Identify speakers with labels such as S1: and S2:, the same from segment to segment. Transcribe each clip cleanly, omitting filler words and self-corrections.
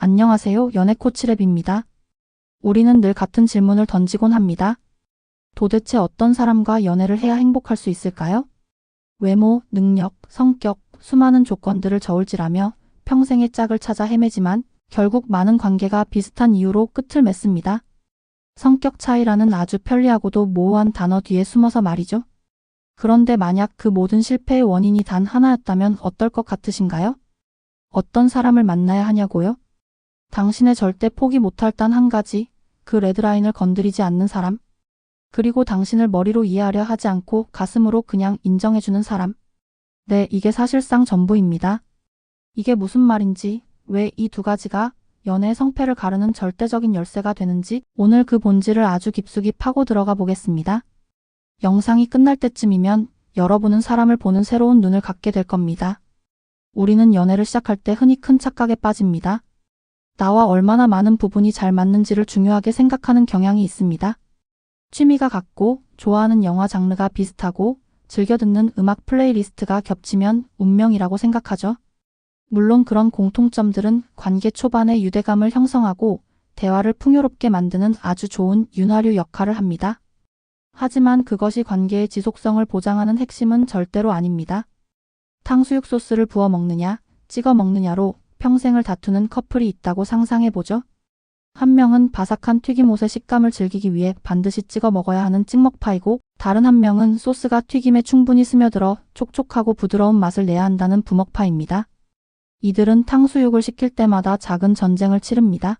S1: 안녕하세요. 연애 코치랩입니다. 우리는 늘 같은 질문을 던지곤 합니다. 도대체 어떤 사람과 연애를 해야 행복할 수 있을까요? 외모, 능력, 성격, 수많은 조건들을 저울질하며 평생의 짝을 찾아 헤매지만 결국 많은 관계가 비슷한 이유로 끝을 맺습니다. 성격 차이라는 아주 편리하고도 모호한 단어 뒤에 숨어서 말이죠. 그런데 만약 그 모든 실패의 원인이 단 하나였다면 어떨 것 같으신가요? 어떤 사람을 만나야 하냐고요? 당신의 절대 포기 못할 단 한 가지, 그 레드라인을 건드리지 않는 사람. 그리고 당신을 머리로 이해하려 하지 않고 가슴으로 그냥 인정해주는 사람. 네, 이게 사실상 전부입니다. 이게 무슨 말인지, 왜 이 두 가지가 연애의 성패를 가르는 절대적인 열쇠가 되는지 오늘 그 본질을 아주 깊숙이 파고 들어가 보겠습니다. 영상이 끝날 때쯤이면 여러분은 사람을 보는 새로운 눈을 갖게 될 겁니다. 우리는 연애를 시작할 때 흔히 큰 착각에 빠집니다. 나와 얼마나 많은 부분이 잘 맞는지를 중요하게 생각하는 경향이 있습니다. 취미가 같고, 좋아하는 영화 장르가 비슷하고, 즐겨 듣는 음악 플레이리스트가 겹치면 운명이라고 생각하죠. 물론 그런 공통점들은 관계 초반에 유대감을 형성하고 대화를 풍요롭게 만드는 아주 좋은 윤활유 역할을 합니다. 하지만 그것이 관계의 지속성을 보장하는 핵심은 절대로 아닙니다. 탕수육 소스를 부어 먹느냐, 찍어 먹느냐로 평생을 다투는 커플이 있다고 상상해보죠. 한 명은 바삭한 튀김옷의 식감을 즐기기 위해 반드시 찍어 먹어야 하는 찍먹파이고, 다른 한 명은 소스가 튀김에 충분히 스며들어 촉촉하고 부드러운 맛을 내야 한다는 부먹파입니다. 이들은 탕수육을 시킬 때마다 작은 전쟁을 치릅니다.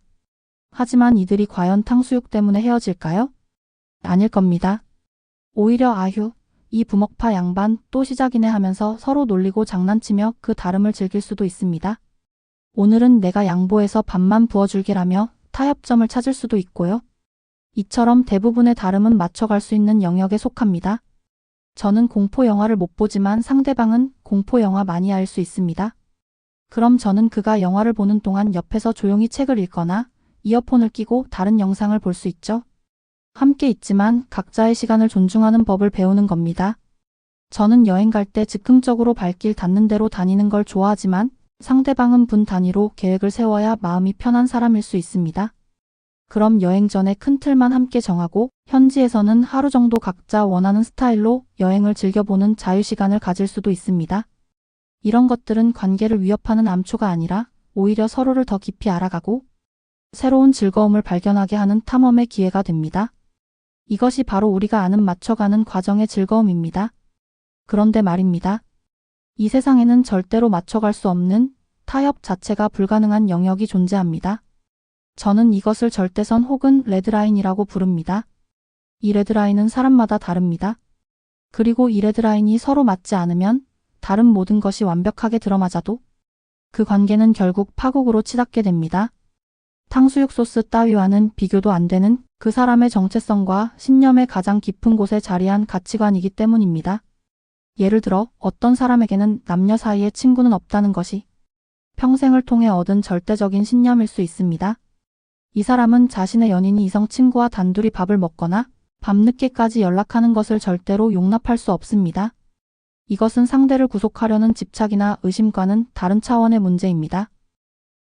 S1: 하지만 이들이 과연 탕수육 때문에 헤어질까요? 아닐 겁니다. 오히려 아휴, 이 부먹파 양반 또 시작이네 하면서 서로 놀리고 장난치며 그 다름을 즐길 수도 있습니다. 오늘은 내가 양보해서 밥만 부어줄게라며 타협점을 찾을 수도 있고요. 이처럼 대부분의 다름은 맞춰갈 수 있는 영역에 속합니다. 저는 공포 영화를 못 보지만 상대방은 공포 영화 마니아일 수 있습니다. 그럼 저는 그가 영화를 보는 동안 옆에서 조용히 책을 읽거나 이어폰을 끼고 다른 영상을 볼 수 있죠. 함께 있지만 각자의 시간을 존중하는 법을 배우는 겁니다. 저는 여행 갈 때 즉흥적으로 발길 닿는 대로 다니는 걸 좋아하지만 상대방은 분 단위로 계획을 세워야 마음이 편한 사람일 수 있습니다. 그럼 여행 전에 큰 틀만 함께 정하고 현지에서는 하루 정도 각자 원하는 스타일로 여행을 즐겨보는 자유시간을 가질 수도 있습니다. 이런 것들은 관계를 위협하는 암초가 아니라 오히려 서로를 더 깊이 알아가고 새로운 즐거움을 발견하게 하는 탐험의 기회가 됩니다. 이것이 바로 우리가 아는 맞춰가는 과정의 즐거움입니다. 그런데 말입니다. 이 세상에는 절대로 맞춰갈 수 없는 타협 자체가 불가능한 영역이 존재합니다. 저는 이것을 절대선 혹은 레드라인이라고 부릅니다. 이 레드라인은 사람마다 다릅니다. 그리고 이 레드라인이 서로 맞지 않으면 다른 모든 것이 완벽하게 들어맞아도 그 관계는 결국 파국으로 치닫게 됩니다. 탕수육 소스 따위와는 비교도 안 되는 그 사람의 정체성과 신념의 가장 깊은 곳에 자리한 가치관이기 때문입니다. 예를 들어 어떤 사람에게는 남녀 사이에 친구는 없다는 것이 평생을 통해 얻은 절대적인 신념일 수 있습니다. 이 사람은 자신의 연인이 이성 친구와 단둘이 밥을 먹거나 밤늦게까지 연락하는 것을 절대로 용납할 수 없습니다. 이것은 상대를 구속하려는 집착이나 의심과는 다른 차원의 문제입니다.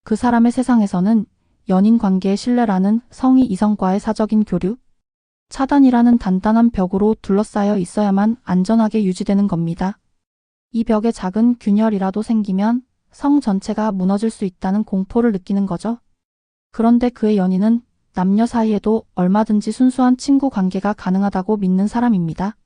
S1: 그 사람의 세상에서는 연인 관계의 신뢰라는 성이 이성과의 사적인 교류, 차단이라는 단단한 벽으로 둘러싸여 있어야만 안전하게 유지되는 겁니다. 이 벽에 작은 균열이라도 생기면 성 전체가 무너질 수 있다는 공포를 느끼는 거죠. 그런데 그의 연인은 남녀 사이에도 얼마든지 순수한 친구 관계가 가능하다고 믿는 사람입니다.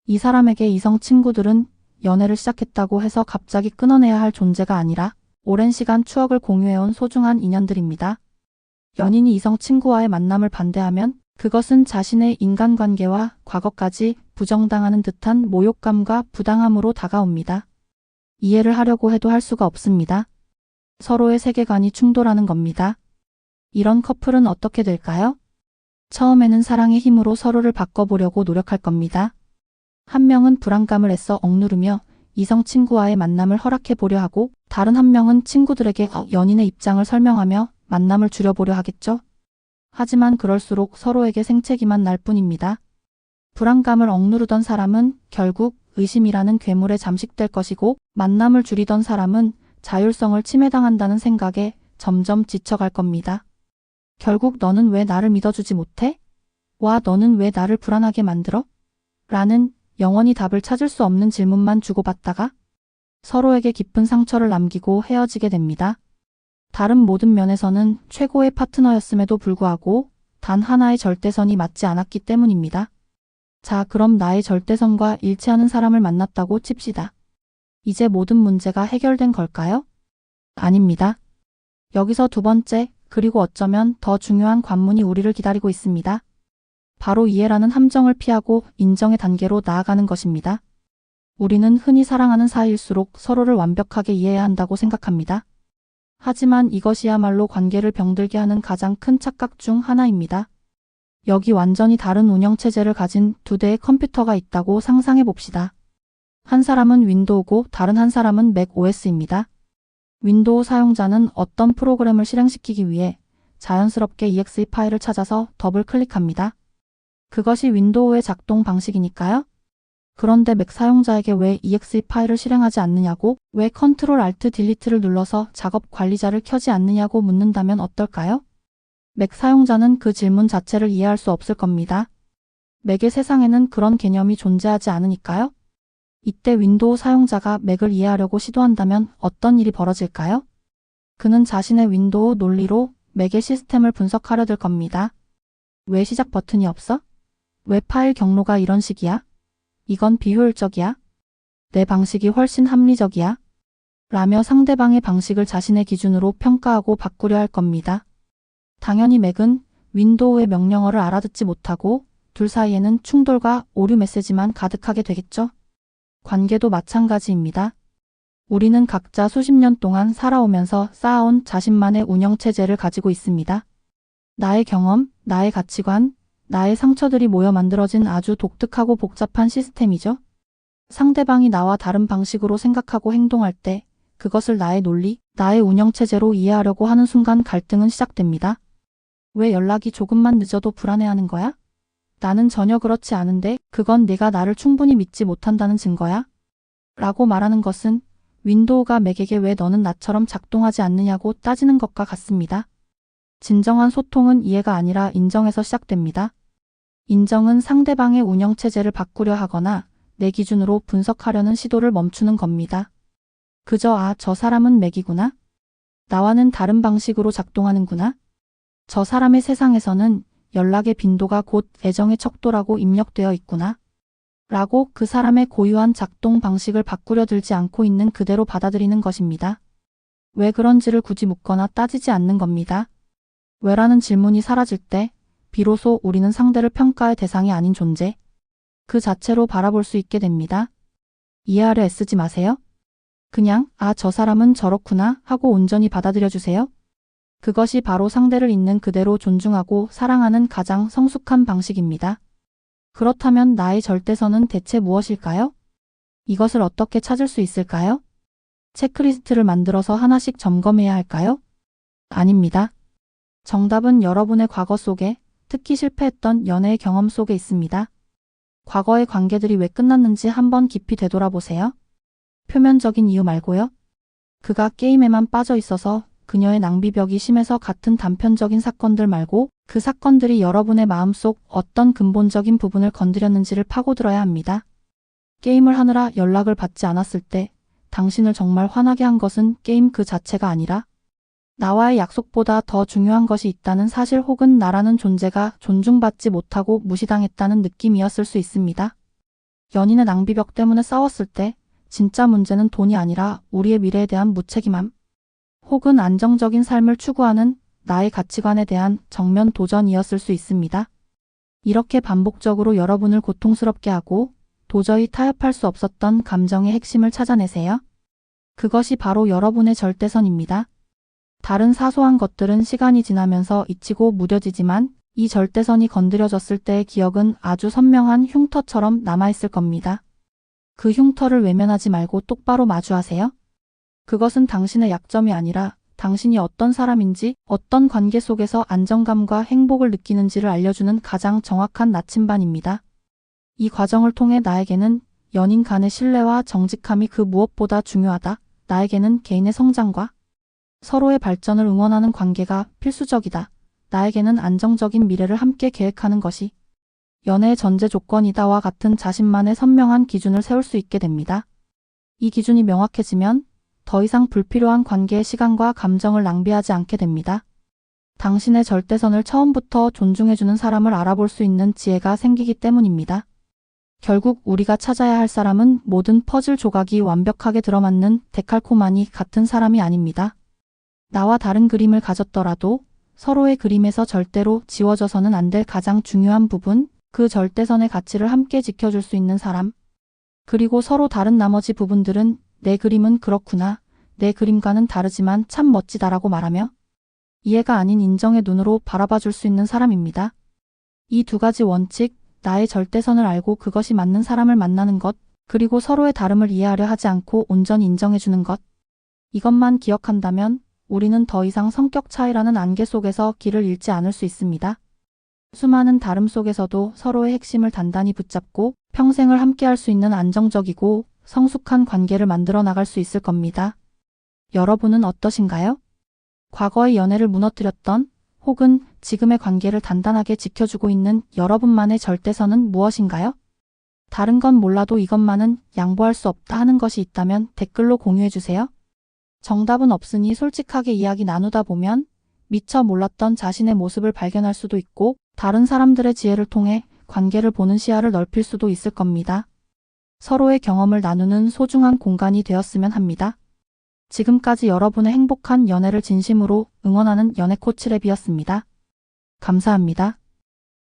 S1: 이 사람에게 이성 친구들은 연애를 시작했다고 해서 갑자기 끊어내야 할 존재가 아니라 오랜 시간 추억을 공유해온 소중한 인연들입니다. 연인이 이성 친구와의 만남을 반대하면 그것은 자신의 인간관계와 과거까지 부정당하는 듯한 모욕감과 부당함으로 다가옵니다. 이해를 하려고 해도 할 수가 없습니다. 서로의 세계관이 충돌하는 겁니다. 이런 커플은 어떻게 될까요? 처음에는 사랑의 힘으로 서로를 바꿔보려고 노력할 겁니다. 한 명은 불안감을 애써 억누르며 이성 친구와의 만남을 허락해보려 하고 다른 한 명은 친구들에게 연인의 입장을 설명하며 만남을 줄여보려 하겠죠. 하지만 그럴수록 서로에게 생채기만 날 뿐입니다. 불안감을 억누르던 사람은 결국 의심이라는 괴물에 잠식될 것이고 만남을 줄이던 사람은 자율성을 침해당한다는 생각에 점점 지쳐갈 겁니다. 결국 너는 왜 나를 믿어주지 못해? 와, 너는 왜 나를 불안하게 만들어? 라는 영원히 답을 찾을 수 없는 질문만 주고받다가 서로에게 깊은 상처를 남기고 헤어지게 됩니다. 다른 모든 면에서는 최고의 파트너였음에도 불구하고 단 하나의 절대선이 맞지 않았기 때문입니다. 자, 그럼 나의 절대선과 일치하는 사람을 만났다고 칩시다. 이제 모든 문제가 해결된 걸까요? 아닙니다. 여기서 두 번째, 그리고 어쩌면 더 중요한 관문이 우리를 기다리고 있습니다. 바로 이해라는 함정을 피하고 인정의 단계로 나아가는 것입니다. 우리는 흔히 사랑하는 사이일수록 서로를 완벽하게 이해해야 한다고 생각합니다. 하지만 이것이야말로 관계를 병들게 하는 가장 큰 착각 중 하나입니다. 여기 완전히 다른 운영체제를 가진 두 대의 컴퓨터가 있다고 상상해 봅시다. 한 사람은 윈도우고 다른 한 사람은 맥 OS입니다. 윈도우 사용자는 어떤 프로그램을 실행시키기 위해 자연스럽게 exe 파일을 찾아서 더블 클릭합니다. 그것이 윈도우의 작동 방식이니까요. 그런데 맥 사용자에게 왜 exe 파일을 실행하지 않느냐고, 왜 컨트롤 알트 딜리트를 눌러서 작업 관리자를 켜지 않느냐고 묻는다면 어떨까요? 맥 사용자는 그 질문 자체를 이해할 수 없을 겁니다. 맥의 세상에는 그런 개념이 존재하지 않으니까요. 이때 윈도우 사용자가 맥을 이해하려고 시도한다면 어떤 일이 벌어질까요? 그는 자신의 윈도우 논리로 맥의 시스템을 분석하려 들 겁니다. 왜 시작 버튼이 없어? 왜 파일 경로가 이런 식이야? 이건 비효율적이야? 내 방식이 훨씬 합리적이야? 라며 상대방의 방식을 자신의 기준으로 평가하고 바꾸려 할 겁니다. 당연히 맥은 윈도우의 명령어를 알아듣지 못하고 둘 사이에는 충돌과 오류 메시지만 가득하게 되겠죠. 관계도 마찬가지입니다. 우리는 각자 수십 년 동안 살아오면서 쌓아온 자신만의 운영체제를 가지고 있습니다. 나의 경험, 나의 가치관, 나의 상처들이 모여 만들어진 아주 독특하고 복잡한 시스템이죠. 상대방이 나와 다른 방식으로 생각하고 행동할 때 그것을 나의 논리, 나의 운영체제로 이해하려고 하는 순간 갈등은 시작됩니다. 왜 연락이 조금만 늦어도 불안해하는 거야? 나는 전혀 그렇지 않은데 그건 네가 나를 충분히 믿지 못한다는 증거야? 라고 말하는 것은 윈도우가 맥에게 왜 너는 나처럼 작동하지 않느냐고 따지는 것과 같습니다. 진정한 소통은 이해가 아니라 인정에서 시작됩니다. 인정은 상대방의 운영체제를 바꾸려 하거나 내 기준으로 분석하려는 시도를 멈추는 겁니다. 그저 저 사람은 맥이구나. 나와는 다른 방식으로 작동하는구나. 저 사람의 세상에서는 연락의 빈도가 곧 애정의 척도라고 입력되어 있구나. 라고 그 사람의 고유한 작동 방식을 바꾸려 들지 않고 있는 그대로 받아들이는 것입니다. 왜 그런지를 굳이 묻거나 따지지 않는 겁니다. 왜라는 질문이 사라질 때 비로소 우리는 상대를 평가의 대상이 아닌 존재, 그 자체로 바라볼 수 있게 됩니다. 이해하려 애쓰지 마세요. 그냥 저 사람은 저렇구나 하고 온전히 받아들여 주세요. 그것이 바로 상대를 있는 그대로 존중하고 사랑하는 가장 성숙한 방식입니다. 그렇다면 나의 절대선은 대체 무엇일까요? 이것을 어떻게 찾을 수 있을까요? 체크리스트를 만들어서 하나씩 점검해야 할까요? 아닙니다. 정답은 여러분의 과거 속에, 특히 실패했던 연애의 경험 속에 있습니다. 과거의 관계들이 왜 끝났는지 한번 깊이 되돌아보세요. 표면적인 이유 말고요. 그가 게임에만 빠져 있어서, 그녀의 낭비벽이 심해서 같은 단편적인 사건들 말고 그 사건들이 여러분의 마음속 어떤 근본적인 부분을 건드렸는지를 파고들어야 합니다. 게임을 하느라 연락을 받지 않았을 때 당신을 정말 화나게 한 것은 게임 그 자체가 아니라 나와의 약속보다 더 중요한 것이 있다는 사실 혹은 나라는 존재가 존중받지 못하고 무시당했다는 느낌이었을 수 있습니다. 연인의 낭비벽 때문에 싸웠을 때 진짜 문제는 돈이 아니라 우리의 미래에 대한 무책임함, 혹은 안정적인 삶을 추구하는 나의 가치관에 대한 정면 도전이었을 수 있습니다. 이렇게 반복적으로 여러분을 고통스럽게 하고 도저히 타협할 수 없었던 감정의 핵심을 찾아내세요. 그것이 바로 여러분의 절대선입니다. 다른 사소한 것들은 시간이 지나면서 잊히고 무뎌지지만 이 절대선이 건드려졌을 때의 기억은 아주 선명한 흉터처럼 남아있을 겁니다. 그 흉터를 외면하지 말고 똑바로 마주하세요. 그것은 당신의 약점이 아니라 당신이 어떤 사람인지, 어떤 관계 속에서 안정감과 행복을 느끼는지를 알려주는 가장 정확한 나침반입니다. 이 과정을 통해 나에게는 연인 간의 신뢰와 정직함이 그 무엇보다 중요하다. 나에게는 개인의 성장과 서로의 발전을 응원하는 관계가 필수적이다. 나에게는 안정적인 미래를 함께 계획하는 것이 연애의 전제 조건이다와 같은 자신만의 선명한 기준을 세울 수 있게 됩니다. 이 기준이 명확해지면 더 이상 불필요한 관계의 시간과 감정을 낭비하지 않게 됩니다. 당신의 절대선을 처음부터 존중해주는 사람을 알아볼 수 있는 지혜가 생기기 때문입니다. 결국 우리가 찾아야 할 사람은 모든 퍼즐 조각이 완벽하게 들어맞는 데칼코마니 같은 사람이 아닙니다. 나와 다른 그림을 가졌더라도 서로의 그림에서 절대로 지워져서는 안 될 가장 중요한 부분, 그 절대선의 가치를 함께 지켜줄 수 있는 사람. 그리고 서로 다른 나머지 부분들은 내 그림은 그렇구나, 내 그림과는 다르지만 참 멋지다라고 말하며 이해가 아닌 인정의 눈으로 바라봐 줄 수 있는 사람입니다. 이 두 가지 원칙, 나의 절대선을 알고 그것이 맞는 사람을 만나는 것, 그리고 서로의 다름을 이해하려 하지 않고 온전히 인정해주는 것. 이것만 기억한다면 우리는 더 이상 성격 차이라는 안개 속에서 길을 잃지 않을 수 있습니다. 수많은 다름 속에서도 서로의 핵심을 단단히 붙잡고 평생을 함께할 수 있는 안정적이고 성숙한 관계를 만들어 나갈 수 있을 겁니다. 여러분은 어떠신가요? 과거의 연애를 무너뜨렸던 혹은 지금의 관계를 단단하게 지켜주고 있는 여러분만의 절대선은 무엇인가요? 다른 건 몰라도 이것만은 양보할 수 없다 하는 것이 있다면 댓글로 공유해주세요. 정답은 없으니 솔직하게 이야기 나누다 보면 미처 몰랐던 자신의 모습을 발견할 수도 있고 다른 사람들의 지혜를 통해 관계를 보는 시야를 넓힐 수도 있을 겁니다. 서로의 경험을 나누는 소중한 공간이 되었으면 합니다. 지금까지 여러분의 행복한 연애를 진심으로 응원하는 연애 코치랩이었습니다. 감사합니다.